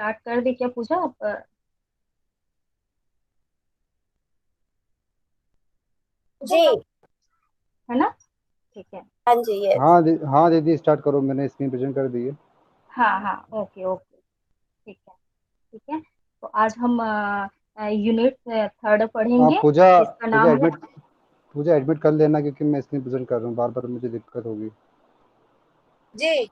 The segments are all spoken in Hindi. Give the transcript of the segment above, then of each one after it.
स्टार्ट कर दे क्या पूजा आप? जी। है ना? ठीक है। हाँ जी, यस। हाँ हाँ दीदी, स्टार्ट करो, मैंने स्क्रीन प्रेजेंट कर दी है। हाँ हाँ, ओके ओके। ठीक है। ठीक है। तो आज हम यूनिट थर्ड हाँ पढ़ेंगे पूजा, जिसका पूजा नाम है। एडमिट पूजा एडमिट कर लेना, क्योंकि मैं स्क्रीन प्रेजेंट कर रहा हूँ, बार बार मुझे दिक्कत होगी। जी।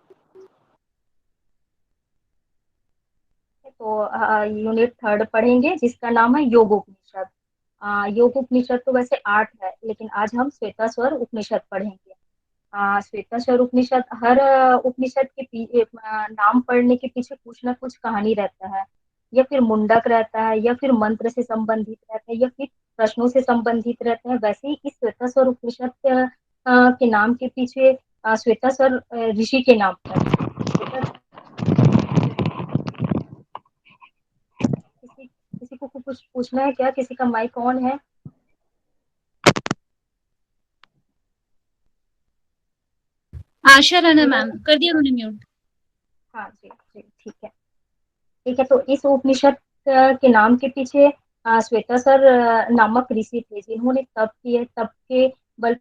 तो यूनिट थर्ड पढ़ेंगे जिसका नाम है योग उपनिषद। योग उपनिषद तो वैसे 8 है, लेकिन आज हम श्वेताश्वर उपनिषद पढ़ेंगे। श्वेताश्वर उपनिषद, हर उपनिषद के नाम पढ़ने के पीछे कुछ ना कुछ कहानी रहता है, या फिर मुंडक रहता है, या फिर मंत्र से संबंधित रहता है, या फिर प्रश्नों से संबंधित रहता है। वैसे ही इस श्वेताश्वर उपनिषद के नाम के पीछे श्वेताश्वर ऋषि के नाम पर किसी किसी को कुछ पूछना है क्या? किसी का माइक ऑन है? आशा राणा मैम कर दिया उन्होंने म्यूट। हाँ जी जी, ठीक है। ठीक है, तो इस उपनिषद के नाम के पीछे श्वेतासर नामक ऋषि थे, जिन्होंने तप किए। तप के बल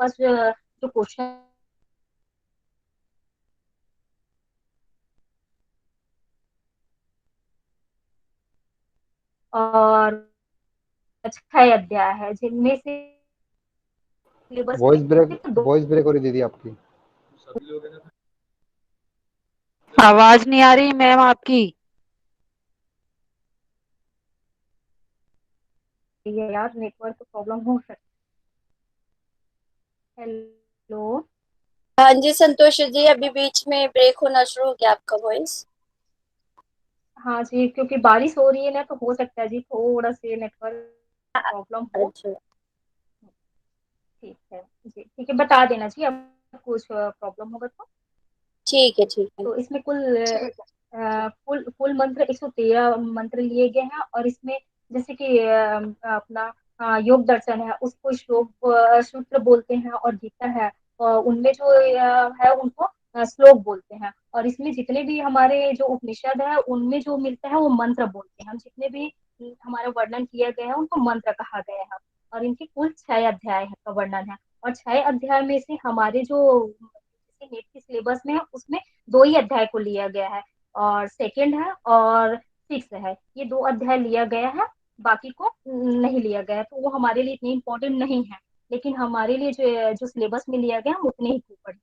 पर जो क्वेश्चन और 6 अध्याय है, जिनमें से सिलेबस में वॉइस ब्रेक, सिर्फ दो। वॉइस ब्रेक हो रही दीदी आपकी। आवाज नहीं आ रही मैम आपकी। ये यार नेटवर्क प्रॉब्लम हो सकती है। हेलो। हाँ जी संतोष जी, अभी बीच में ब्रेक होना शुरू हो गया आपका वॉइस। हाँ जी, क्योंकि बारिश हो रही है ना, तो हो सकता है जी थोड़ा सा नेटवर्क प्रॉब्लम हो। अच्छा। ठीक है जी, ठीक है, बता देना जी अब कुछ प्रॉब्लम होगा तो। ठीक है, ठीक है। तो इसमें कुल मंत्र 113 मंत्र लिए गए हैं, और इसमें जैसे कि अपना योग दर्शन है, उसको श्लोक सूत्र बोलते हैं, और गीता है और उनमें जो है उनको श्लोक बोलते हैं। और इसमें जितने भी हमारे जो उपनिषद है उनमें जो मिलता है वो मंत्र बोलते हैं। हम जितने भी हमारा वर्णन किया गया है उनको मंत्र कहा गया है। और इनके कुल 6 अध्याय का वर्णन है। और 6 अध्याय में से हमारे जो नेट के सिलेबस में है उसमें 2 ही अध्याय को लिया गया है, और सेकंड है और सिक्स है, ये 2 अध्याय लिया गया है। बाकी को नहीं लिया गया है, तो वो हमारे लिए इतनी इम्पोर्टेंट नहीं है। लेकिन हमारे लिए जो जो सिलेबस में लिया गया हम उतने ही को पढ़े।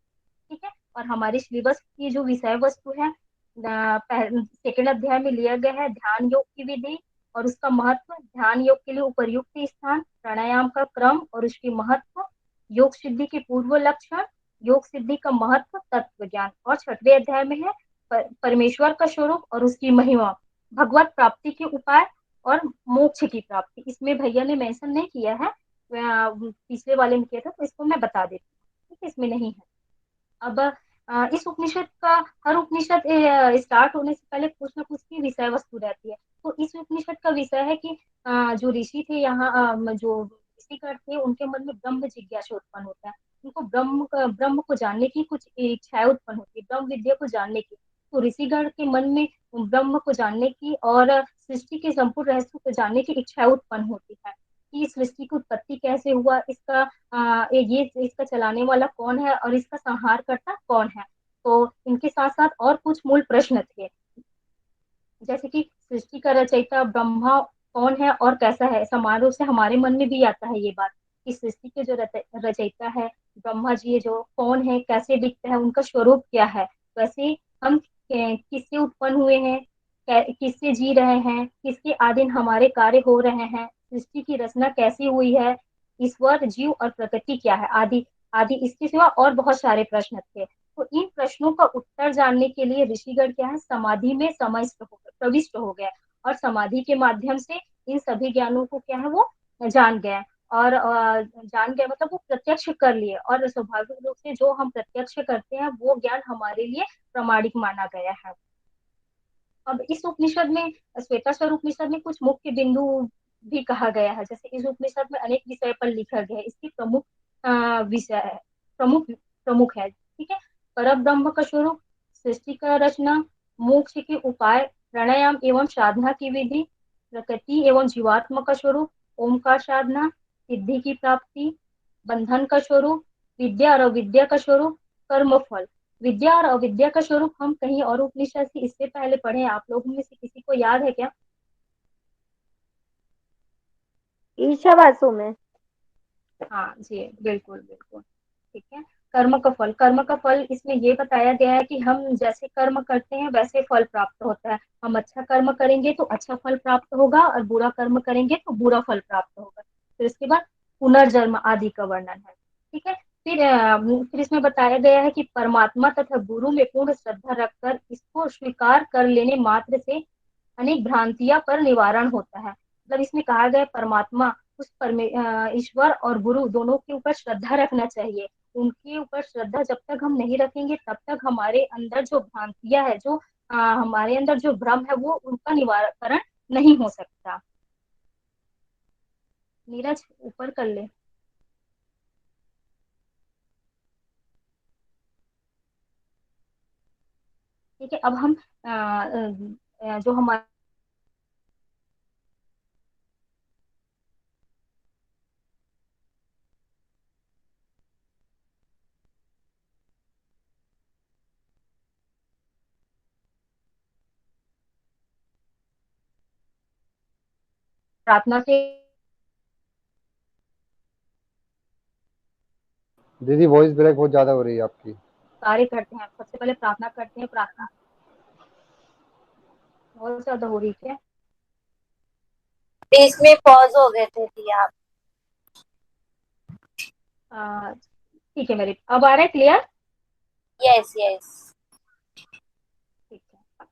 ठीक है। और हमारे सिलेबस की जो विषय वस्तु है, सेकंड अध्याय में लिया गया है ध्यान योग की विधि और उसका महत्व, ध्यान योग के लिए उपर्युक्त स्थान, प्राणायाम का क्रम और उसकी महत्व, योग सिद्धि के पूर्व लक्षण, योग सिद्धि का महत्व, तत्व ज्ञान। और छठवें अध्याय में है परमेश्वर का स्वरूप और उसकी महिमा, भगवत प्राप्ति के उपाय और मोक्ष की प्राप्ति। इसमें भैया ने मेंशन नहीं किया है, पिछले वाले में किया था, तो इसको मैं बता देती हूँ। ठीक है, इसमें नहीं है। अब इस उपनिषद का, हर उपनिषद स्टार्ट होने से पहले कुछ ना कुछ की विषय वस्तु रहती है। तो इस उपनिषद का विषय है कि जो ऋषि थे यहाँ, जो ऋषिगण थे उनके मन में ब्रह्म जिज्ञासा उत्पन्न होता है। उनको ब्रह्म को जानने की कुछ इच्छाएं उत्पन्न होती है, ब्रह्म विद्या को जानने की। तो ऋषिगण के मन में ब्रह्म को जानने की और सृष्टि के संपूर्ण रहस्य को जानने की इच्छाएं उत्पन्न होती है, कि सृष्टि की उत्पत्ति कैसे हुआ, इसका ये इसका चलाने वाला कौन है और इसका संहार करता कौन है। तो इनके साथ साथ और कुछ मूल प्रश्न थे, जैसे कि सृष्टि का रचयिता ब्रह्मा कौन है और कैसा है। समान रूप से हमारे मन में भी आता है ये बात, कि सृष्टि के जो रचयिता है ब्रह्मा जी, जो कौन है, कैसे दिखते हैं, उनका स्वरूप क्या है। वैसे हम किससे उत्पन्न हुए हैं, किससे जी रहे हैं, किसके आधीन हमारे कार्य हो रहे हैं, सृष्टि की रचना कैसी हुई है, ईश्वर, जीव और प्रकृति क्या है, आदि आदि। इसके सिवा और बहुत सारे प्रश्न थे। तो इन प्रश्नों का उत्तर जानने के लिए ऋषिगण क्या है, समाधि में समस्त हो गए, प्रविष्ट हो गए, और समाधि के माध्यम से इन सभी ज्ञानों को क्या है वो जान गए। और जान गए मतलब वो प्रत्यक्ष कर लिए, और स्वाभाविक रूप से जो हम प्रत्यक्ष करते हैं वो ज्ञान हमारे लिए प्रमाणिक माना गया है। अब इस उपनिषद में, श्वेताश्वर उपनिषद में कुछ मुख्य बिंदु भी कहा गया है। जैसे इस उपनिषद में अनेक विषय पर लिखा गया है, इसकी प्रमुख विषय है, प्रमुख प्रमुख है। ठीक है, पर ब्रह्म का स्वरूप, सृष्टि का रचना, मोक्ष के उपाय, प्राणायाम एवं साधना की विधि, प्रकृति एवं जीवात्मा का स्वरूप, ओमकार साधना, सिद्धि की प्राप्ति, बंधन का स्वरूप, विद्या और अविद्या का स्वरूप, कर्म फल। विद्या और अविद्या का स्वरूप हम कहीं और उपनिषद से इससे पहले पढ़े हैं, आप लोगों में से किसी को याद है क्या? ईशावासु में। हाँ जी, बिल्कुल बिल्कुल। ठीक है, कर्म का फल, कर्म का फल इसमें ये बताया गया है कि हम जैसे कर्म करते हैं वैसे फल प्राप्त होता है। हम अच्छा कर्म करेंगे तो अच्छा फल प्राप्त होगा और बुरा कर्म करेंगे तो बुरा फल प्राप्त होगा। फिर इसके बाद पुनर्जन्म आदि का वर्णन है। ठीक है, फिर इसमें बताया गया है कि परमात्मा तथा गुरु में पूर्ण श्रद्धा रखकर इसको स्वीकार कर लेने मात्र से अनेक भ्रांतियां पर निवारण होता है। मतलब इसमें कहा गया परमात्मा, ईश्वर और गुरु दोनों के ऊपर श्रद्धा रखना चाहिए। उनके ऊपर श्रद्धा जब तक हम नहीं रखेंगे तब तक हमारे अंदर जो भ्रांतियां है, जो हमारे अंदर जो भ्रम है, वो उनका निवारण नहीं हो सकता। नीरज ऊपर कर ले। ठीक है, अब हम जो हमारे प्रार्थना से दीदी वॉइस ब्रेक बहुत ज्यादा हो रही है आपकी। कार्य करते हैं, सबसे पहले प्रार्थना करते हैं। प्रार्थना बहुत ज्यादा हो रही है। इसमें पॉज हो गए थे दी आप। ठीक है, मेरे अब आ रहा है क्लियर? Yes yes. ठीक है,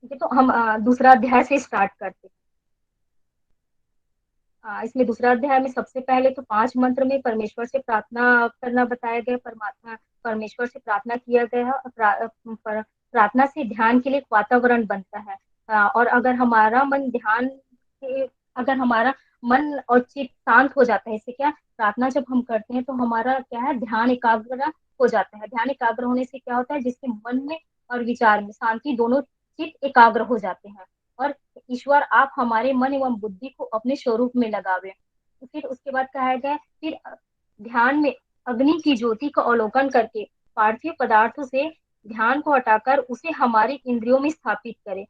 ठीक है, तो हम दूसरा अध्याय से स्टार्ट करते हैं। इसमें दूसरा अध्याय में सबसे पहले तो 5 मंत्र में परमेश्वर से प्रार्थना करना बताया गया। परमात्मा परमेश्वर से प्रार्थना किया गया है। प्रार्थना से ध्यान के लिए एक वातावरण बनता है। और अगर हमारा मन और चित्त शांत हो जाता है, इससे क्या, प्रार्थना जब हम करते हैं तो हमारा क्या है, ध्यान एकाग्र हो जाता है। ध्यान एकाग्र होने से क्या होता है, जिससे मन में और विचार में शांति, दोनों चित्त एकाग्र हो जाते हैं। और ईश्वर आप हमारे मन एवं बुद्धि को अपने स्वरूप में लगावे। तो फिर उसके बाद कहा गया, फिर ध्यान में अग्नि की ज्योति का अवलोकन करके पार्थिव पदार्थों से ध्यान को हटाकर उसे हमारी इंद्रियों में स्थापित करें।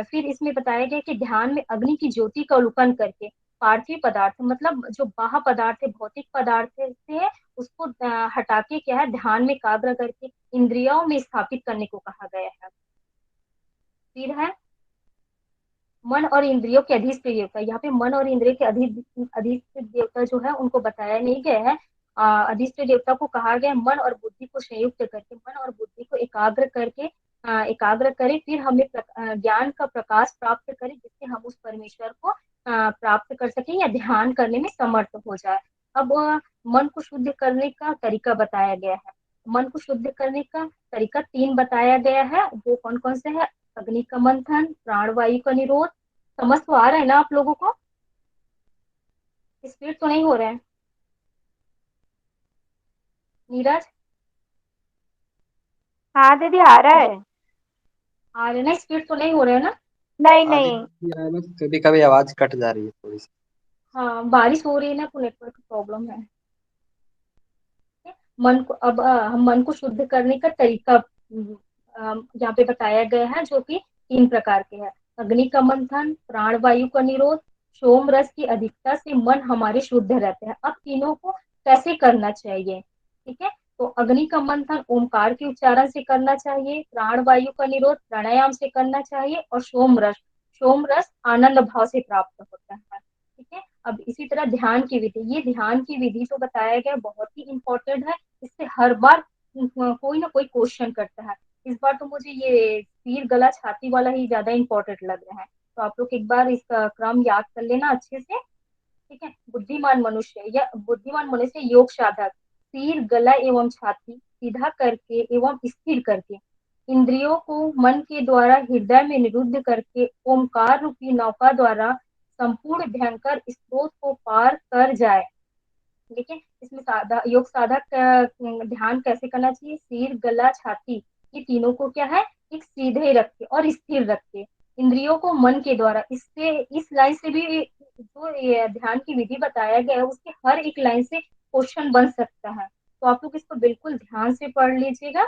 फिर इसमें बताया गया कि ध्यान में अग्नि की ज्योति का अवलोकन करके पार्थिव पदार्थ, मतलब जो बाह्य पदार्थ है, भौतिक पदार्थ से उसको हटा के क्या है, ध्यान में एकाग्र करके इंद्रियों में स्थापित करने को कहा गया है। फिर है मन और इंद्रियों के अधिष्ठ देवता। यहाँ पे मन और इंद्रिय के अधिष्ठ देवता जो है उनको बताया नहीं गया है। अधिष्ठ देवता को कहा गया मन और बुद्धि को संयुक्त करके, मन और बुद्धि को एकाग्र करके एकाग्र करें, फिर हमें ज्ञान का प्रकाश प्राप्त करें, जिससे हम उस परमेश्वर को प्राप्त कर सकें या ध्यान करने में समर्थ हो जाए। अब मन को शुद्ध करने का तरीका बताया गया है। मन को शुद्ध करने का तरीका 3 बताया गया है। वो कौन कौन से है? अग्नि का मंथन, प्राणवायु का निरोध। समझ तो आ रहा है ना आप लोगों को? स्पीड तो नहीं हो रहा है नीरज? हाँ दीदी आ रहा है। आ रहे ना? स्पीड तो नहीं हो रहा है ना? नहीं आधी नहीं। है, बस कभी कभी आवाज कट जा रही है थोड़ी सी। हाँ, बारिश हो रही है ना, तो नेटवर्क प्रॉब्लम है। मन को अब हम मन को शुद्ध करने का तरीका यहाँ पे बताया गया है, जो कि 3 प्रकार के हैं। अग्नि का मंथन, प्राणवायु का निरोध, सोम रस की अधिकता से मन हमारे शुद्ध रहते हैं। अब तीनों को कैसे करना चाहिए? ठीक है, तो अग्नि का मंथन ओमकार के उच्चारण से करना चाहिए, प्राणवायु का निरोध प्राणायाम से करना चाहिए, और सोम रस आनंद भाव से प्राप्त होता है। ठीक है, अब इसी तरह ध्यान की विधि, ये ध्यान की विधि जो बताया गया बहुत ही इंपॉर्टेंट है। इससे हर बार कोई ना कोई क्वेश्चन करता है। इस बार तो मुझे ये सिर गला छाती वाला ही ज्यादा इंपॉर्टेंट लग रहा है। तो आप लोग एक बार इसका क्रम याद कर लेना अच्छे से। ठीक है, बुद्धिमान मनुष्य योग साधक सिर गला एवं छाती सीधा करके एवं स्थिर करके इंद्रियों को मन के द्वारा हृदय में निरुद्ध करके ओमकार रूपी नौका द्वारा संपूर्ण भयंकर स्रोत को पार कर जाए। ठीक है। इसमें योग साधक ध्यान कैसे करना चाहिए, सिर गला छाती ये तीनों को क्या है, एक सीधे रख के और स्थिर रख के, इंद्रियों को मन के द्वारा, इससे इस लाइन से भी जो ये ध्यान की विधि बताया गया है उसके हर एक लाइन से क्वेश्चन बन सकता है। तो आप लोग इसको बिल्कुल ध्यान से पढ़ लीजिएगा।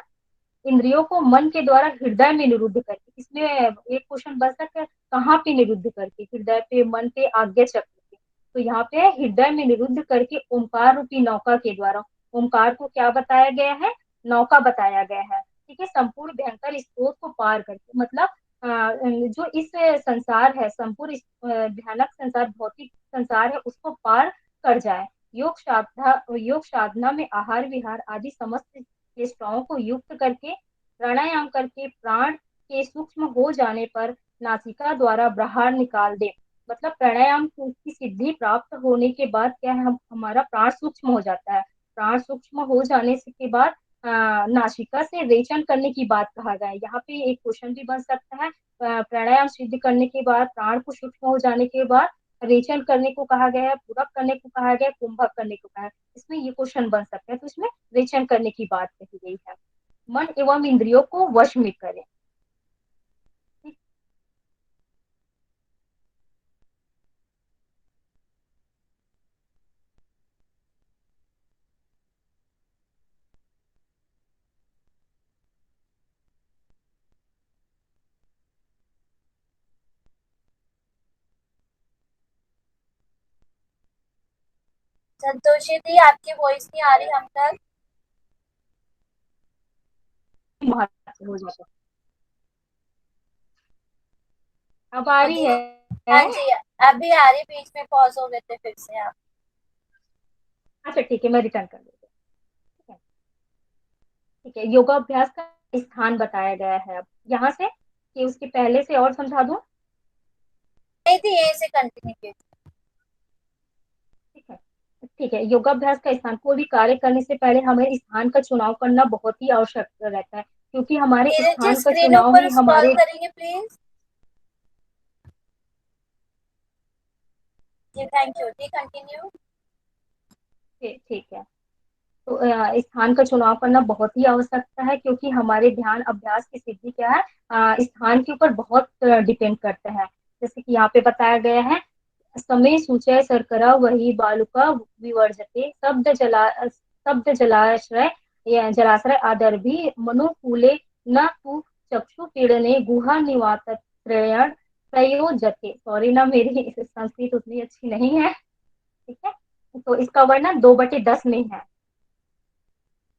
इंद्रियों को मन के द्वारा हृदय में निरुद्ध करके, इसमें एक क्वेश्चन बन सकता है कहाँ पे निरुद्ध करके, हृदय पे, मन पे, आज्ञा चक्र पे। तो यहाँ पे है हृदय में निरुद्ध करके ओंकार रूपी नौका के द्वारा। ओंकार को क्या बताया गया है, नौका बताया गया है। ठीक है, संपूर्ण भयंकर स्रोत को पार करके, मतलब जो इस संसार है, संपूर्ण भयानक संसार, भौतिक संसार है, उसको पार कर जाए। योग साधना में आहार विहार आदि समस्त चेष्टाओं को युक्त करके, प्राणायाम करके प्राण के सूक्ष्म हो जाने पर नासिका द्वारा बाहर निकाल दे। मतलब प्राणायाम की सिद्धि प्राप्त होने के बाद क्या है, हम हमारा प्राण सूक्ष्म हो जाता है। प्राण सूक्ष्म हो जाने से के बाद नासिका से रेचन करने की बात कहा गया है। यहाँ पे एक क्वेश्चन भी बन सकता है, प्राणायाम सिद्ध करने के बाद, प्राण को सूक्ष्म हो जाने के बाद रेचन करने को कहा गया है, पूरक करने को कहा गया है, कुंभक करने को कहा है। इसमें ये क्वेश्चन बन सकता है, तो इसमें रेचन करने की बात कही गई है। मन एवं इंद्रियों को वश में करें। संतोषी दी, आपकी वॉइस नहीं आ रही हम तक। महत्व हो जाता है। अब आ रही अभी है। हाँ जी, अभी आ रही, बीच में पॉज हो गए थे फिर से आप। अच्छा ठीक है, मैं रिटर्न कर देती हूँ। ठीक है, ठीक है। योगाभ्यास का स्थान बताया गया है अब यहाँ से, कि उसके पहले से और समझा दूं। नहीं थी, यहीं से कंटिन्यू कीजिए। ठीक है, ठीक है। योगाभ्यास का स्थान, कोई भी कार्य करने से पहले हमें स्थान का चुनाव करना बहुत ही आवश्यक रहता है, क्योंकि हमारे मेरे जी स्थान का स्क्रीन चुनाव ऊपर ही स्क्रॉल हमारे। करेंगे प्लीज। जी थैंक यू, जी कंटिन्यू। ठीक है। तो स्थान का चुनाव करना बहुत ही आवश्यकता है, क्योंकि हमारे ध्यान अभ्यास की सिद्धि क्या है, स्थान के ऊपर बहुत डिपेंड करता है। जैसे कि यहाँ पे बताया गया है, समय सूचय शर्करा वही बालुका विवर्जते, शब्द जलाश्रय या जलाश्रय आदर भी मनुकूले न तु चक्षु पीड़ने गुहा निवात त्रयण प्रयोजते। सॉरी ना, मेरी संस्कृत उतनी अच्छी नहीं है। ठीक है, तो इसका वर्णन 2/10 में है।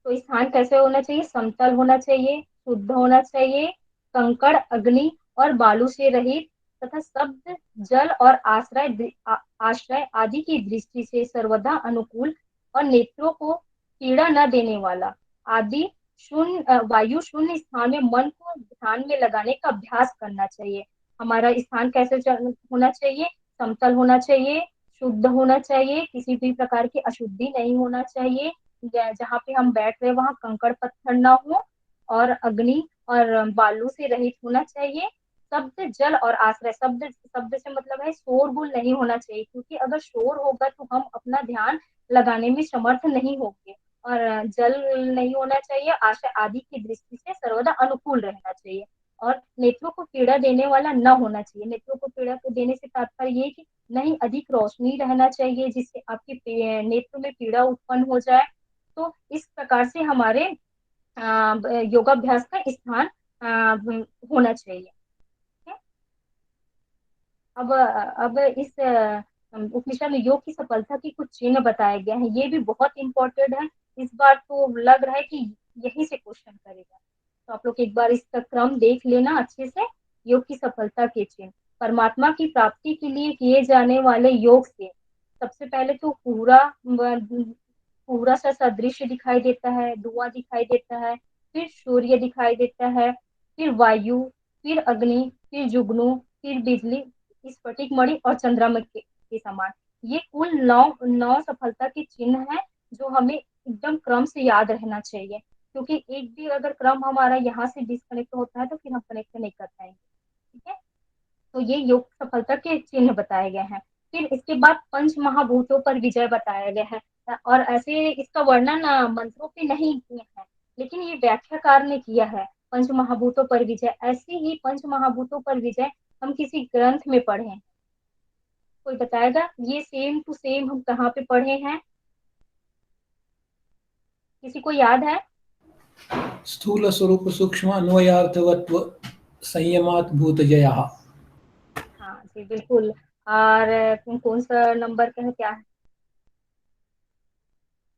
तो स्थान कैसे होना चाहिए, समतल होना चाहिए, शुद्ध होना चाहिए, कंकड़ अग्नि और बालू से रहित, तथा शब्द जल और आश्रय आदि की दृष्टि से सर्वदा अनुकूल, और नेत्रों को पीड़ा न देने वाला, आदि शून्य वायु शून्य स्थान में मन को ध्यान में लगाने का अभ्यास करना चाहिए। हमारा स्थान कैसे होना चाहिए, समतल होना चाहिए, शुद्ध होना चाहिए, किसी भी प्रकार की अशुद्धि नहीं होना चाहिए, जहाँ पे हम बैठ रहे वहां कंकड़ पत्थर ना हो, और अग्नि और बालू से रहित होना चाहिए। शब्द जल और आश्रय, शब्द शब्द से मतलब है शोरगुल नहीं होना चाहिए, क्योंकि अगर शोर होगा तो हम अपना ध्यान लगाने में समर्थ नहीं होंगे। और जल नहीं होना चाहिए, आश्रय आदि की दृष्टि से सर्वदा अनुकूल रहना चाहिए। और नेत्रों को पीड़ा देने वाला न होना चाहिए। नेत्रों को पीड़ा देने से तात्पर्य ये कि नहीं अधिक रोशनी रहना चाहिए, जिससे आपके नेत्र में पीड़ा उत्पन्न हो जाए। तो इस प्रकार से हमारे योगाभ्यास का स्थान होना चाहिए। ठीक है? अब इस उपनिषद में योग की सफलता की कुछ चिन्ह बताए गए हैं, ये भी बहुत इंपॉर्टेंट है। इस बार तो लग रहा है कि यही से क्वेश्चन करेगा, तो आप लोग एक बार इसका क्रम देख लेना अच्छे से। योग की सफलता के चिन्ह, परमात्मा की प्राप्ति के लिए किए जाने वाले योग से सबसे पहले तो पूरा सा सदृश्य दिखाई देता है, धुआं दिखाई देता है, फिर सूर्य दिखाई देता है, फिर वायु, फिर अग्नि, फिर जुगनू, फिर बिजली, स्फटिक मणि और चंद्रमा के समान। ये कुल 9 सफलता के चिन्ह हैं, जो हमें एकदम क्रम से याद रहना चाहिए, क्योंकि एक भी अगर क्रम हमारा यहाँ से डिस्कनेक्ट होता है तो फिर हम कनेक्ट नहीं कर पाएंगे। ठीक है, तो ये योग सफलता के चिन्ह बताए गए हैं। फिर इसके बाद पंच महाभूतों पर विजय बताया गया है, और ऐसे इसका वर्णन मंत्रों पे नहीं किए हैं, लेकिन ये व्याख्याकार ने किया है। पंच महाभूतों पर विजय, ऐसे ही पंच महाभूतों पर विजय हम किसी ग्रंथ में पढ़े हैं? कोई बताएगा ये सेम टू सेम हम कहाँ पे पढ़े हैं? किसी को याद है? स्थूल स्वरूप सूक्ष्म अन्वयार्थवत्व संयमात भूतजयः। हाँ जी बिल्कुल। और कौन सा नंबर का है, क्या है?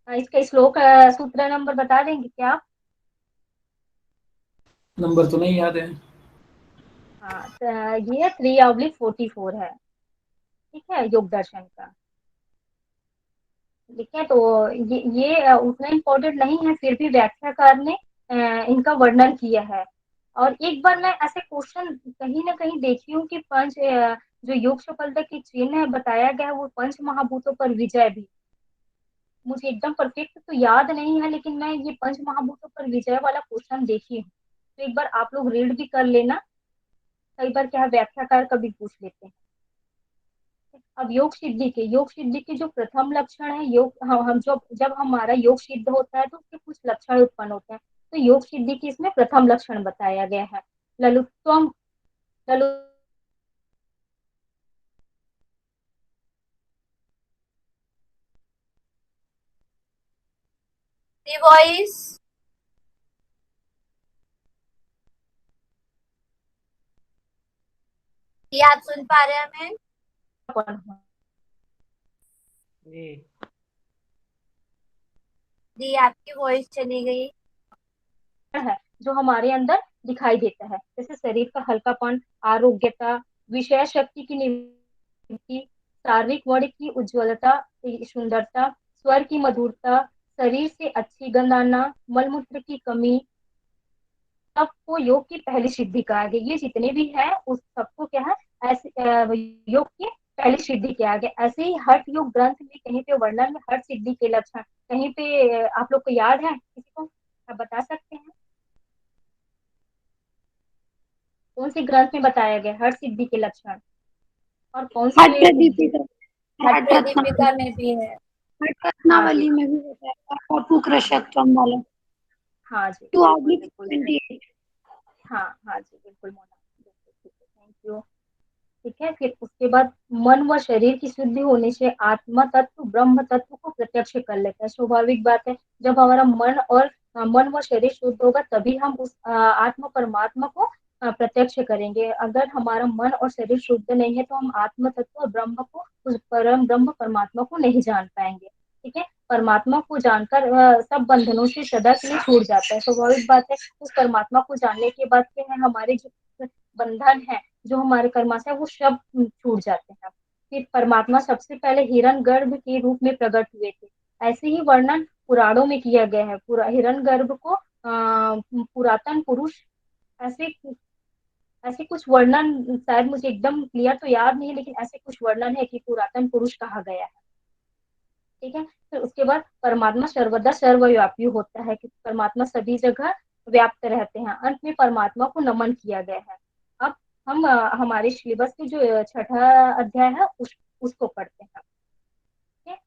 इसका श्लोक सूत्र नंबर बता देंगे क्या आप? नंबर तो नहीं याद है। हाँ ये 3/44 है। ठीक है, योग दर्शन का। ठीक है, तो ये उतना इम्पोर्टेंट नहीं है, फिर भी व्याख्याकार ने इनका वर्णन किया है। और एक बार मैं ऐसे क्वेश्चन कहीं ना कहीं देखी हूँ कि जो योग सफलता की चिन्ह है बताया गया है वो पंच महाभूतों पर विजय भी। मुझे एकदम परफेक्ट तो याद नहीं है, लेकिन मैं ये पंच महाभूतों पर विजय वाला क्वेश्चन देखी हूँ। तो एक बार आप लोग रीड भी कर लेना, कई बार क्या है व्याख्याकार कभी पूछ लेते हैं। अब योग सिद्धि के जो प्रथम लक्षण है, योग हम जब हमारा योग सिद्ध होता है तो उसके कुछ लक्षण उत्पन्न होते हैं। तो योग सिद्धि के इसमें प्रथम लक्षण बताया गया है। ललुत्वम ललु दी वॉइस। ये आप सुन पा रहे हैं हमें? दी आपकी वॉइस चली गई। है जो हमारे अंदर दिखाई देता है, जैसे शरीर का हल्कापन, आरोग्यता, विषय शक्ति की निवृत्ति, शारीरिक वर्ण की उज्ज्वलता, सुंदरता, स्वर की मधुरता, शरीर से अच्छी गंध आना, मलमूत्र की कमी, सबको योग की पहली सिद्धि कहा गया। ये जितने भी है उस सबको क्या है, ऐसे योग की पहली सिद्धि कहा गया। ऐसे ही हठ योग ग्रंथ में कहीं पे वर्णन में हठ सिद्धि के लक्षण कहीं पे आप लोग को याद है? किसी को आप बता सकते हैं कौन से ग्रंथ में बताया गया हठ सिद्धि के लक्षण? और कौन से हठ प्रदीपिका हठ प्रदीपिका में भी है। हठ हाँ जी, रत्नावली में भी बताया पप्पू कृषकत्वम वाला हाँ जी, टू बिल्कुल ऑब्लिक बिल्कुल। 28। हाँ हाँ जी बिल्कुल मोना, बिल्कुल ठीक है, थैंक यू। ठीक है, फिर उसके बाद मन व शरीर की शुद्धि होने से आत्मा तत्व ब्रह्म तत्व को प्रत्यक्ष कर लेता है। स्वाभाविक बात है, जब हमारा मन व शरीर शुद्ध होगा तभी हम उस आत्मा परमात्मा को प्रत्यक्ष करेंगे। अगर हमारा मन और शरीर शुद्ध नहीं है तो हम आत्म तत्व और ब्रह्म को, उस परम ब्रह्म परमात्मा को नहीं जान पाएंगे। ठीक है, परमात्मा को जानकर सब बंधनों से सदा के लिए छूट जाता है। स्वाभाविक बात है, उस परमात्मा को जानने के बाद क्या है, हमारे जो बंधन है, जो हमारे कर्मा से वो सब छूट जाते हैं। फिर परमात्मा सबसे पहले हिरण गर्भ के रूप में प्रकट हुए थे। ऐसे ही वर्णन पुराणों में किया गया है। पूरा हिरण गर्भ को पुरातन पुरुष, ऐसे ऐसे कुछ वर्णन, शायद मुझे एकदम क्लियर तो याद नहीं, लेकिन ऐसे कुछ वर्णन है कि पुरातन पुरुष कहा गया है। ठीक है, फिर उसके बाद परमात्मा सर्वदा सर्वव्यापी होता है, क्योंकि परमात्मा सभी जगह व्याप्त रहते हैं। अंत में परमात्मा को नमन किया गया है। अब हम हमारे सिलेबस के जो छठा अध्याय है उसको पढ़ते हैं। ठीक है,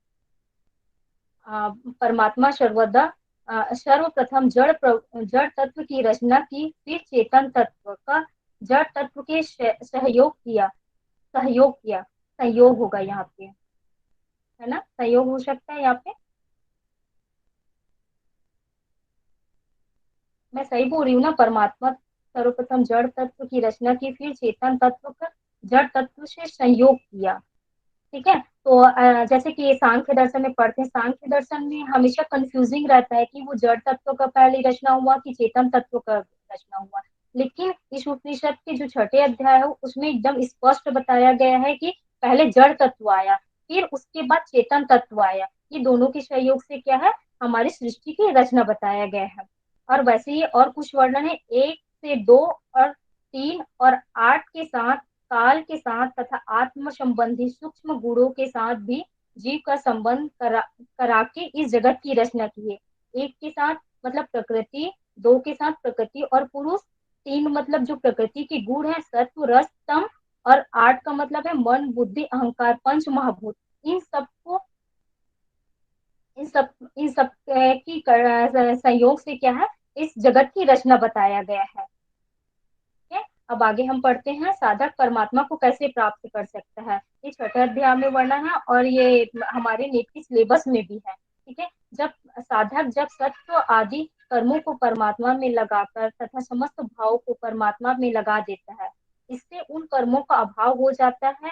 परमात्मा सर्वदा सर्वप्रथम जड़ तत्व की रचना की, फिर चेतन तत्व का जड़ तत्व के सहयोग होगा यहाँ पे, है ना, सहयोग हो सकता है यहाँ पे। मैं सही बोल रही हूँ ना? परमात्मा सर्वप्रथम जड़ तत्व की रचना की, फिर चेतन तत्व का जड़ तत्व से संयोग किया। ठीक है, तो जैसे कि सांख्य दर्शन में पढ़ते हैं, सांख्य दर्शन में हमेशा कंफ्यूजिंग रहता है कि वो जड़ तत्व का पहले रचना हुआ कि चेतन तत्व का रचना हुआ। लेकिन इस उपनिषद के जो छठे अध्याय है उसमें एकदम स्पष्ट बताया गया है कि पहले जड़ तत्व आया, फिर उसके बाद चेतन तत्व आया। ये दोनों के सहयोग से क्या है, हमारी सृष्टि की रचना बताया गया है। और वैसे ही और कुछ वर्णन है, 1 से 2 और 3 और 8 के साथ, काल के साथ तथा आत्म संबंधी सूक्ष्म गुणों के साथ भी जीव का संबंध करा के इस जगत की रचना की है। 1 के साथ मतलब प्रकृति, 2 के साथ प्रकृति और पुरुष, 3 मतलब जो प्रकृति के गुण है सत्व रस तम, और 8 का मतलब है मन बुद्धि अहंकार, पंच महाभूत। इन सबको इन सब की संयोग से क्या है, इस जगत की रचना बताया गया है। ठीक है, अब आगे हम पढ़ते हैं साधक परमात्मा को कैसे प्राप्त कर सकता है। ये छठे अध्याय में वर्णन है और ये हमारे नीट की सिलेबस में भी है। ठीक है, जब सत्व आदि कर्मों को परमात्मा में लगाकर तथा समस्त भाव को परमात्मा में लगा देता है, इससे उन कर्मों का अभाव हो जाता है।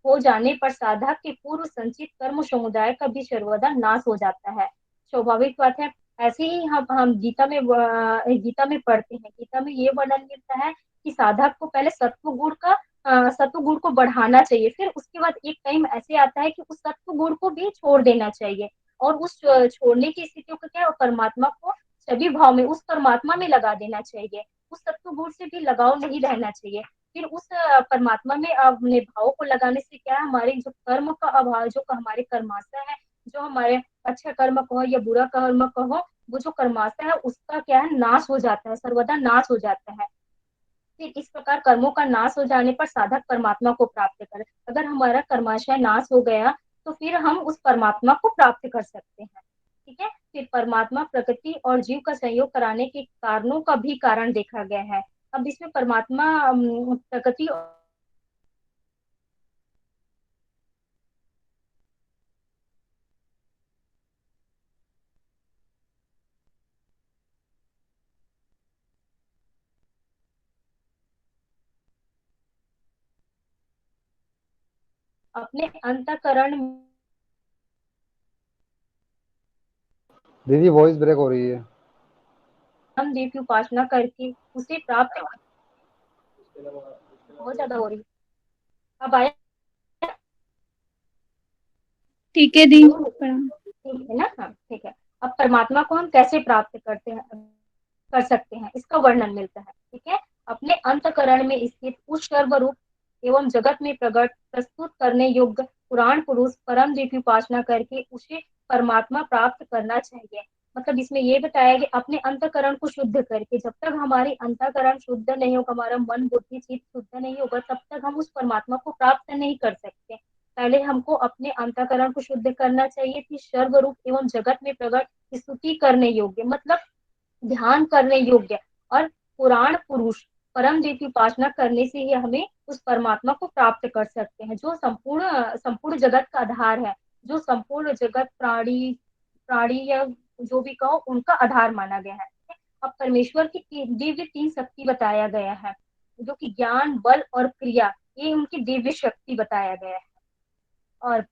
हो जाने पर साधक के पूर्व संचित कर्म समुदाय का भी सर्वदा नाश हो जाता है। स्वाभाविक बात है। ऐसे ही हम गीता में पढ़ते हैं। गीता में ये वर्णन मिलता है कि साधक को पहले सत्व गुण को बढ़ाना चाहिए, फिर उसके बाद एक टाइम ऐसे आता है कि उस सत्व गुण को भी छोड़ देना चाहिए, और उस छोड़ने की स्थितियों को क्या है, परमात्मा को सभी भाव में उस परमात्मा में लगा देना चाहिए। उस सत्व गुण से भी लगाव नहीं रहना चाहिए। फिर उस परमात्मा में अपने भाव को लगाने से क्या है, हमारे जो कर्म का अभाव, जो हमारे कर्माशय है, जो हमारे अच्छा कर्म कहो या बुरा कर्म कहो, वो जो कर्माशय है उसका क्या है, नाश हो जाता है, सर्वदा नाश हो जाता है। फिर इस प्रकार कर्मों का नाश हो जाने पर साधक परमात्मा को प्राप्त करे। अगर हमारा कर्माशय नाश हो गया तो फिर हम उस परमात्मा को प्राप्त कर सकते हैं। ठीक है, फिर परमात्मा प्रकृति और जीव का संयोग कराने के कारणों का भी कारण देखा गया है। अब इसमें परमात्मा प्रकृति अपने अंतःकरण दीदी वॉइस ब्रेक हो रही है। हम देव की उपासना करके उसे प्राप्त, बहुत ज्यादा हो रही है। अब आया, ठीक है दी, प्रणाम। ठीक है ना। हाँ ठीक है। अब परमात्मा को हम कैसे प्राप्त कर सकते हैं, इसका वर्णन मिलता है। ठीक है, अपने अंतःकरण में स्थित उस सर्वरूप एवं जगत में प्रकट प्रस्तुत करने योग्य पुराण पुरुष परम देव की उपासना करके उसे परमात्मा प्राप्त करना चाहिए। मतलब इसमें ये बताया कि अपने अंतःकरण को शुद्ध करके, जब तक हमारी अंतःकरण शुद्ध नहीं होगा, हमारा मन बुद्धि चित्त शुद्ध नहीं होगा, तब तक हम उस परमात्मा को प्राप्त नहीं कर सकते। पहले हमको अपने अंतःकरण को शुद्ध करना चाहिए, फिर सर्वरूप एवं जगत में प्रकट स्तुति करने योग्य, मतलब ध्यान करने योग्य और पुराण पुरुष परम देव की उपासना करने से ही हमें उस परमात्मा को प्राप्त कर सकते हैं, जो संपूर्ण संपूर्ण जगत का आधार है, जो संपूर्ण जगत प्राणी प्राणी या जो भी कहो उनका आधार माना गया है। अब परमेश्वर की दिव्य तीन शक्ति बताया गया है, जो कि ज्ञान बल और क्रिया, ये उनकी दिव्य शक्ति बताया गया है। और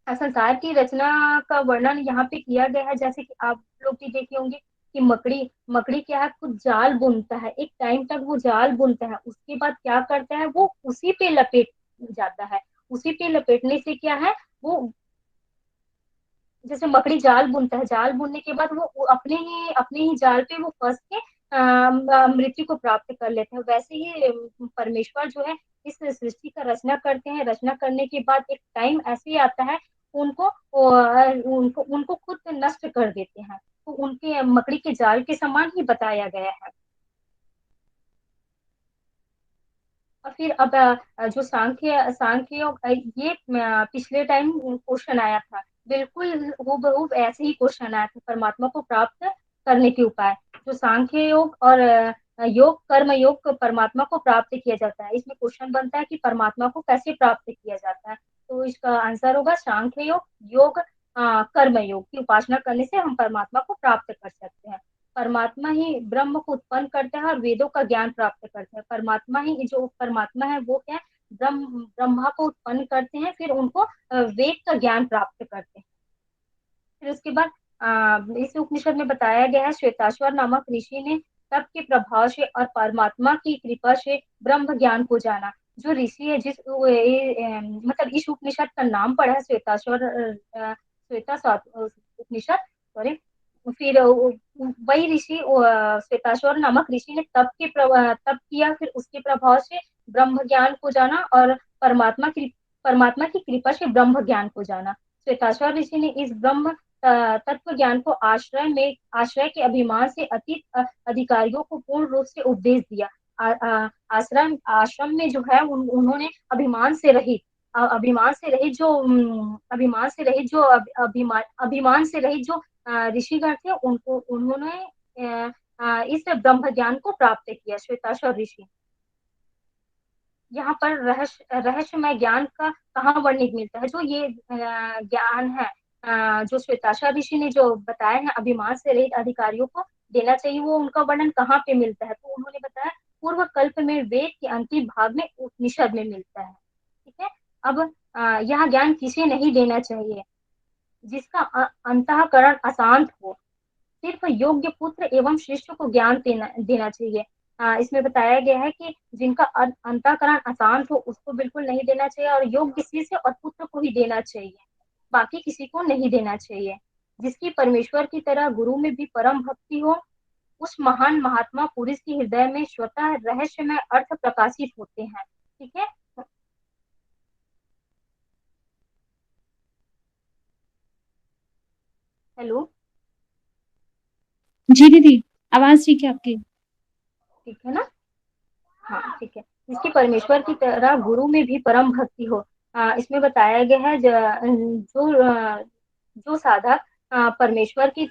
संसार की रचना का वर्णन यहाँ पे किया गया है। जैसे कि आप लोग भी देखे होंगे कि मकड़ी मकड़ी क्या है, कुछ जाल बुनता है, एक टाइम तक वो जाल बुनता है, उसके बाद क्या करता है, वो उसी पे लपेट जाता है। उसी पे लपेटने से क्या है, वो जैसे मकड़ी जाल बुनता है, जाल बुनने के बाद वो अपने ही जाल पे वो फंस के मृत्यु को प्राप्त कर लेते हैं। वैसे ही परमेश्वर जो है इस सृष्टि का रचना करते हैं। रचना करने के बाद एक टाइम ऐसे आता है, उनको उनको उनको खुद नष्ट कर देते हैं। तो उनके मकड़ी के जाल के समान ही बताया गया है। और फिर अब जो सांख्य सांख्य योग, ये पिछले टाइम क्वेश्चन आया था, बिल्कुल हूबहू ऐसे ही क्वेश्चन आया था, परमात्मा को प्राप्त करने के उपाय। जो सांख्य योग और योग कर्म योग को परमात्मा को प्राप्त किया जाता है, इसमें क्वेश्चन बनता है कि परमात्मा को कैसे प्राप्त किया जाता है। तो इसका आंसर होगा सांख्य योग, योग कर्म योग की उपासना करने से हम परमात्मा को प्राप्त कर सकते हैं। परमात्मा ही ब्रह्म को उत्पन्न करता है और वेदों का ज्ञान प्राप्त करता है। परमात्मा ही, जो परमात्मा है वो क्या है, ब्रह्मा को उत्पन्न करते हैं, फिर उनको वेद का ज्ञान प्राप्त करते हैं। फिर उसके बाद इस उपनिषद में बताया गया है, श्वेताश्वर नामक ऋषि ने तप के प्रभाव से और परमात्मा की कृपा से ब्रह्म ज्ञान को जाना। जो ऋषि है, मतलब इस उपनिषद का नाम पड़ा है श्वेताश्वर, उपनिषद, सॉरी। फिर वही ऋषि श्वेताश्वर नामक ऋषि ने तप किया, फिर उसके प्रभाव से ब्रह्म ज्ञान को जाना और परमात्मा की कृपा से ब्रह्म ज्ञान को जाना। श्वेताश्वर ऋषि ने इस ब्रह्म तत्व ज्ञान को आश्रय के अभिमान से अतीत अधिकारियों को पूर्ण रूप से उपदेश दिया। आश्रम में जो है उन्होंने अभिमान से रहित अभिमान से रहित जो अभिमान से रहित जो अभिमान से रहित जो ऋषिगण थे, उनको उन्होंने इस ब्रह्म ज्ञान को प्राप्त किया, श्वेताश्वर ऋषि। यहाँ पर रहस्यमय ज्ञान का कहाँ वर्णित मिलता है? जो ये ज्ञान है जो श्वेताश्वर ऋषि ने जो बताया है अभिमान से रहित अधिकारियों को देना चाहिए, वो उनका वर्णन कहाँ पे मिलता है? तो उन्होंने बताया पूर्व कल्प में वेद के अंतिम भाग में उपनिषद में मिलता है। ठीक है। अब यह ज्ञान किसे नहीं देना चाहिए? जिसका अंतःकरण अशांत हो। सिर्फ योग्य पुत्र एवं शिष्य को ज्ञान देना चाहिए। इसमें बताया गया है कि जिनका अंतःकरण अशांत हो उसको बिल्कुल नहीं देना चाहिए, और योग्य शिष्य और पुत्र को ही देना चाहिए, बाकी किसी को नहीं देना चाहिए। जिसकी परमेश्वर की तरह गुरु में भी परम भक्ति हो, उस महान महात्मा पुरुष के हृदय में स्वतः रहस्यमय अर्थ प्रकाशित होते हैं। ठीक है। हेलो जी दीदी, आवाज ठीक है आपकी? ठीक है ना? हाँ ठीक है। जिसकी परमेश्वर की तरह गुरु में भी परम भक्ति हो। इसमें बताया गया है जो साधक परमेश्वर की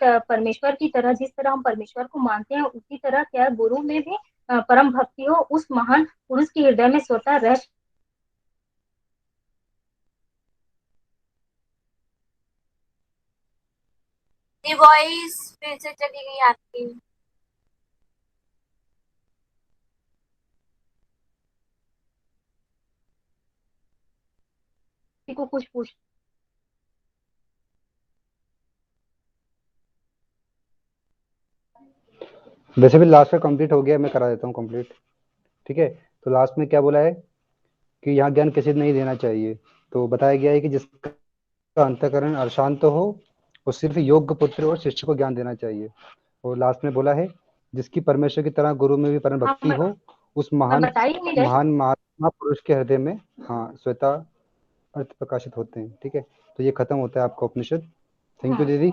तरह, जिस तरह हम परमेश्वर को मानते हैं उसी तरह क्या गुरु में भी परम भक्ति हो, उस महान पुरुष के हृदय में स्वतः रहस्य वॉइस फिर से चली गई आपकी। को कुछ पूछ। वैसे भी लास्ट में कंप्लीट हो गया, मैं करा देता हूँ कंप्लीट। ठीक है। तो लास्ट में क्या बोला है कि यहाँ ज्ञान किसी नहीं देना चाहिए। तो बताया गया है कि जिसका अंतःकरण अशांत हो वो सिर्फ योग्य पुत्र और शिष्य को ज्ञान देना चाहिए। और लास्ट में बोला है जिसकी परमेश्वर की तरह गुरु में भी परम भक्ति हो, उस महान महात्मा पुरुष के हृदय में श्वेता अर्थ प्रकाशित होते हैं। ठीक है। तो ये खत्म होता है आपका उपनिषद। थैंक यू दीदी।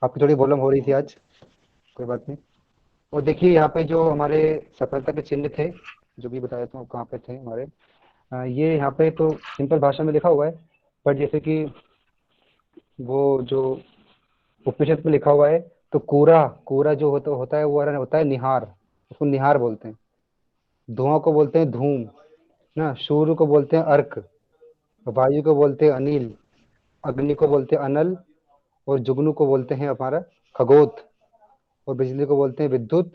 आपकी थोड़ी प्रॉब्लम हो रही थी आज, कोई बात नहीं। और देखिए यहाँ पे जो हमारे सफलता के चिन्ह थे, जो भी बताया था कहाँ पे थे हमारे, ये यहाँ पे तो सिंपल भाषा में लिखा हुआ है, पर जैसे कि वो जो उपनिषद में लिखा हुआ है, तो कोरा जो होता है वो होता है निहार, उसको निहार बोलते हैं। धुआं को बोलते हैं धूम ना, सूर्य को बोलते हैं अर्क, वायु को बोलते हैं अनिल, अग्नि को बोलते हैं अनल, और जुगनू को बोलते हैं हमारा खगोत, और बिजली को बोलते हैं विद्युत,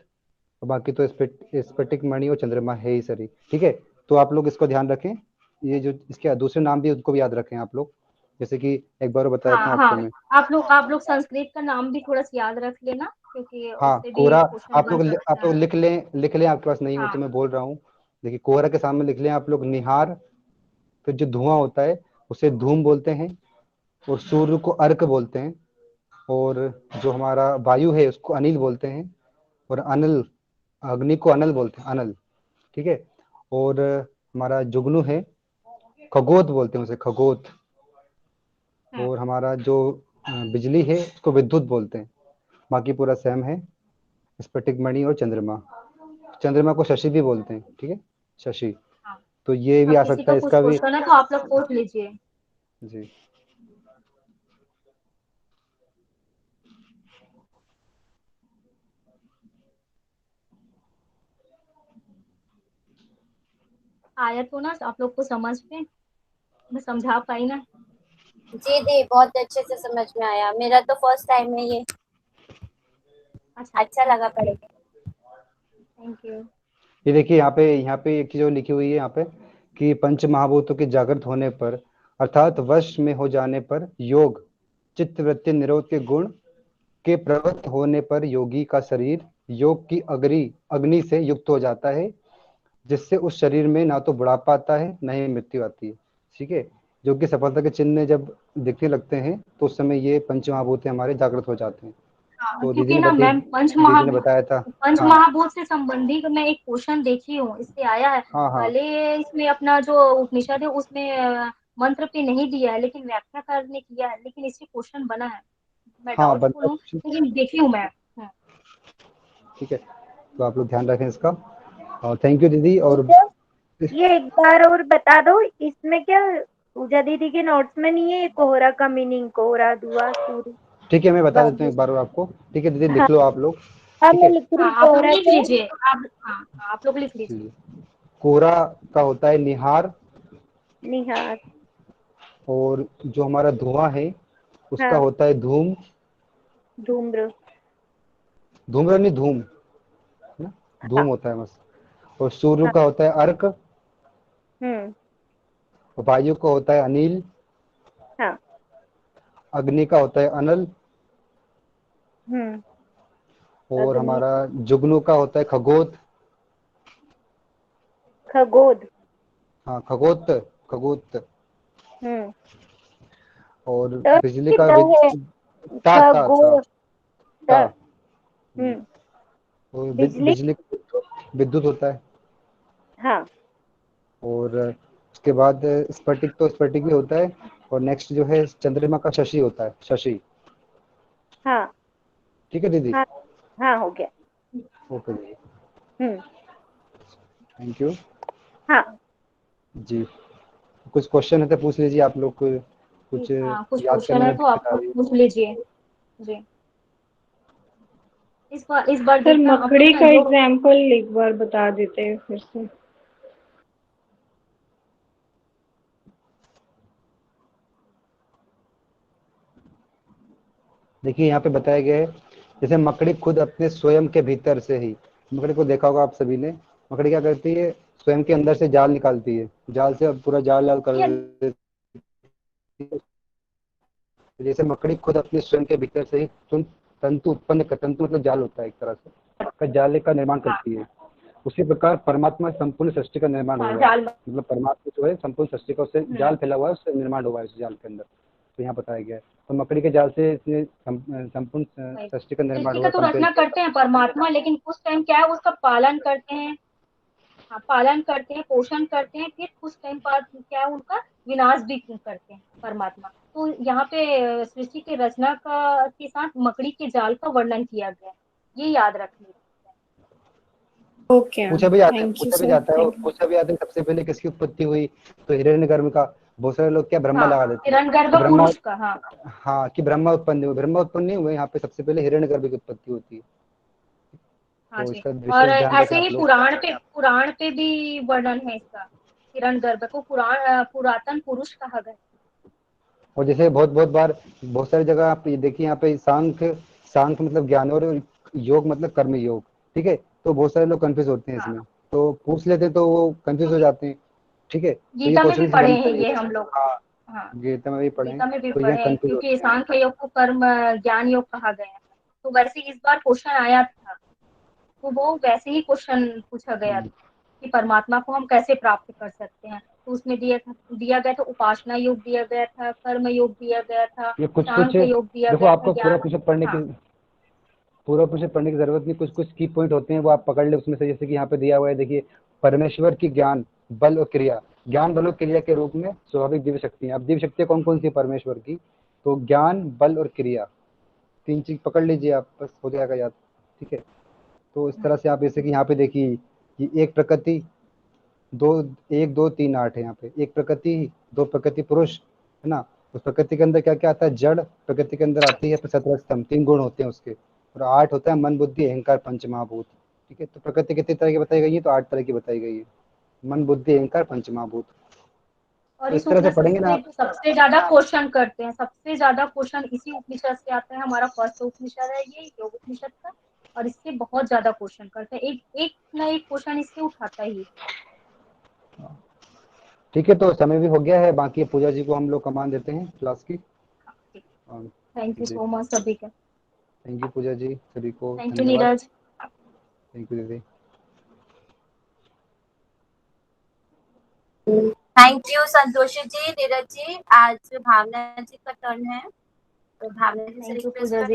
और बाकी तो स्फटिक मणि और चंद्रमा है ही सरी। ठीक है। तो आप लोग इसको ध्यान रखें, ये जो इसके दूसरे नाम भी उनको भी याद रखें आप लोग, जैसे कि एक बार बताया था आपको मैं। आप लोग संस्कृत का नाम भी थोड़ा सा याद रख लेना, क्योंकि उससे भी कोरा आप लोग लिख लें आपके पास नहीं हो तो मैं बोल रहा हूँ। देखिए कोहरा के सामने लिख लें आप लोग निहार, फिर जो धुआं होता है उसे धूम बोलते हैं, और सूर्य को अर्क बोलते हैं, और जो हमारा वायु है उसको अनिल बोलते हैं, और अनल अग्नि को अनल बोलते हैं, अनल। ठीक है। और हमारा जुगनू है खगोत बोलते हैं उसे, खगोत। और हमारा जो बिजली है उसको विद्युत बोलते हैं। बाकी पूरा सेम है। स्फटिक मणि और चंद्रमा को शशि भी बोलते हैं। ठीक है, शशि। तो ये भी आ सकता है, इसका भी तो आप लोग पूछ लीजिए जी। आया तो ना आप लोग को समझ में, मैं समझा पाई ना? जी दी, बहुत अच्छे से समझ में आया। मेरा तो फर्स्ट टाइम है ये। अच्छा लगा पढ़ेगा। Thank you. ये देखिए यहाँ पे एक चीज लिखी हुई है यहाँ पे कि पंच महाभूतों के जागृत होने पर अर्थात वश में हो जाने पर योग चित्त वृत्ति निरोध के गुण के प्रवृत्त होने पर योगी का शरीर योग की अग्नि से युक्त हो जाता है, जिससे उस शरीर में ना तो बुढ़ापा आता है न ही मृत्यु आती है। ठीक है। जो कि सफलता के चिन्ह जब दिखने लगते हैं तो उस समय ये पंच महाभूत हमारे जागृत हो जाते हैं। तो क्योंकि ना मैम दीदी ने बताया था पंच महाभूत से संबंधित मैं एक क्वेश्चन देखी हूँ, इससे आया है। पहले इसमें अपना जो उपनिषद है उसमें मंत्र पे नहीं दिया है, लेकिन व्याख्याकार ने किया है, लेकिन इससे क्वेश्चन बना है। मैं डाउटफुल हूँ, लेकिन देखी हूँ मैं। ठीक है। तो आप लोग ध्यान रखें इसका। और थैंक यू दीदी। और ये एक बार और बता दो, इसमें क्या पूजा दीदी के नोट्स में नहीं है ये कोहरा का मीनिंग? कोहरा, धुआं, सूर्य, ठीक है, मैं बता देता हूँ बादल। एक बार और आपको। ठीक है दीदी, हाँ लिख लो आप लोग। हाँ, ठीक मैं है, लिख रही हाँ, हूँ आप लोग कोहरा लिख से। लीजिए। आप लोग लिख लीजिए। चलिए। कोहरा का होता है निहार, निहार। और जो हमारा धुआं है उसका हाँ, होता है धूम। धूम्र। धूम्र नहीं, धूम, है ना? धूम हाँ होता है बस। और सूर्य हाँ। का होता है अर्क, हम्म। और वायु का होता है अनिल, हाँ। अग्नि का होता है अनल, हम्म। और अग्नि। हमारा जुगनू का होता है खगोत। खगोद। हाँ, खगोत, खगोत। हम्म। और तो बिजली का कितना है? ता ता ता खगोद। ता। हम्म। और बिजली। बिजली का विद्युत होता है। हाँ। और उसके बाद स्फटिक, तो स्फटिक भी होता है। और नेक्स्ट जो है चंद्रमा का शशि होता है, शशि। हाँ ठीक है दीदी। हाँ। हाँ, हो गया। ओके दीदी, हम्म। Thank you. हाँ। जी, कुछ क्वेश्चन है तो पूछ लीजिए आप लोग को, कुछ हाँ, कुछ याद क्वेश्चन करने है में तो दिक्कत आप आ लोग रही है। पूछ लीजिए। जी, इस बार सर देखना आप मकड़ी लोग ना का जो एग्जाम्पल एक बार बता देते हैं फिर से। देखिए यहाँ पे बताया गया है, जैसे मकड़ी खुद अपने स्वयं के भीतर से ही, मकड़ी को देखा होगा आप सभी ने। मकड़ी क्या करती है, स्वयं के अंदर से जाल निकालती है, जाल से पूरा जाल लाल कर ये देती है। जैसे मकड़ी खुद अपने स्वयं के भीतर से ही तंतु उत्पन्न कर, तंतु मतलब जाल होता है एक तरह से, का जाल का निर्माण करती है। उसी प्रकार परमात्मा संपूर्ण सृष्टि का निर्माण हो हाँ, रहा है। जाल। मतलब परमात्मा जो है संपूर्ण सृष्टि का, उससे जाल फैला हुआ है, उससे निर्माण हुआ है उस जाल के अंदर। तो यहाँ बताया गया है, तो मकड़ी के जाल से इसने संपूर्ण सृष्टि का निर्माण सृष्टि हुआ का है, तो कंपेयर रचना किया करते हैं परमात्मा, लेकिन कुछ टाइम क्या है उसका पालन करते हैं। हाँ, पालन करते हैं, पोषण करते हैं, फिर कुछ टाइम बाद क्या है उनका विनाश भी करते हैं परमात्मा। तो यहाँ पे सृष्टि की रचना का के साथ मकड़ी के जाल का वर्णन किया गया है। ये याद रखिए। ओके मैम, थैंक यू पूछा भी सर, जाता है, और थैंक यू। पूछा भी जाता है सबसे पहले किसकी उत्पत्ति हुई, तो हिरण्यगर्भ का। बहुत सारे लोग क्या ब्रह्मा हाँ, लगा देते हैं हिरण्यगर्भ कि ब्रह्मा, पुरुष का। हाँ। हाँ, कि ब्रह्मा उत्पन्न हुए, ब्रह्मा उत्पन्न नहीं हुए, यहाँ पे सबसे पहले हिरण्यगर्भ की उत्पत्ति होती है। हाँ तो जी। इसका और विशेष ध्यान ऐसे रखें ही आप लोग। पुराण पे भी वर्णन है इसका। हिरण्यगर्भ को पुरातन पुरुष कहा गया। और जैसे बहुत बहुत बार, बहुत सारी जगह आप ये देखिए, यहाँ पे सांख्य, सांख्य मतलब ज्ञान, और योग मतलब कर्म योग। ठीक है, तो बहुत सारे लोग कंफ्यूज होते हैं हाँ, इसमें, तो पूछ लेते हैं तो वो कंफ्यूज हो क्योंकि जाते हैं। ठीक है, तो ये गीता में क्वेश्चन भी इससे पढ़े बनता हैं नहीं ये है। हम लोग। हाँ, हाँ, गीता में भी पढ़े हैं, गीता में भी तो पढ़े यहाँ हैं, कंफ्यूज क्योंकि होते हैं। सांख्य योग को कर्म ज्ञान योग कहा गया है। तो वैसे इस बार क्वेश्चन आया था, तो वो वैसे ही क्वेश्चन पूछा गया था कि परमात्मा को हम कैसे प्राप्त कर सकते हैं। तो उसमें दिया गया था, उपासना योग दिया गया था, कर्म योग दिया गया था, ये कुछ कुछ सांख्य योग दिया देखो, गया था, आपको पूरा ज्ञान। कुछ पढ़ने की, हाँ। पूरा कुछ पढ़ने की जरूरत नहीं, कुछ कुछ की पॉइंट होते हैं वो आप पकड़ ले उसमें से। जैसे कि यहाँ पे दिया हुआ है, देखिए, परमेश्वर की ज्ञान, बल और क्रिया, ज्ञान बल और क्रिया के रूप में स्वाभाविक दिव्य शक्तियां। अब दिव्य शक्तियां कौन कौन सी है परमेश्वर की, तो ज्ञान, बल और क्रिया, तीन चीज पकड़ लीजिए आप, बस हो जाएगा याद। ठीक है, तो इस तरह से आप, जैसे कि यहाँ पे देखिए कि एक प्रकृति, दो, एक दो तीन आठ है यहाँ पे, एक प्रकृति, दो प्रकृति पुरुष, है ना। उस प्रकृति के अंदर क्या क्या आता है, जड़ प्रकृति के अंदर आती है सत्रह स्तंभ, तीन गुण होते हैं उसके, और आठ होता है मन बुद्धि अहंकार पंच महाभूत। ठीक है, तो प्रकृति कितनी तरह की बताई गई है, तो आठ तरह की बताई गई है, मन बुद्धि अहंकार पंच महाभूत। और तो इस इस तरह से उपनिषद पढ़ेंगे ना से आप। जो सबसे ज्यादा क्वेश्चन करते हैं, सबसे ज्यादा क्वेश्चन इसी उपनिषद से आता है। हमारा फर्स्ट उपनिषद है ये योग उपनिषद का। और इससे बहुत ज्यादा क्वेश्चन करते हैं, एक एक ना एक क्वेश्चन इससे उठाता ही। ठीक है, तो समय भी हो गया है, बाकी पूजा जी को हम लोग कमान देते हैं क्लास की। थैंक यू जी, सो मच सभी का। थैंक यू पूजा जी, सभी को थैंक यू धन्यवाद। नीरज। थैंक यू दीदी। थैंक यू संतोषी जी, नीरज जी। आज भावना जी का टर्न है, तो भावना जी से थैंक यू रिक्वेस्ट पूजा करना जी।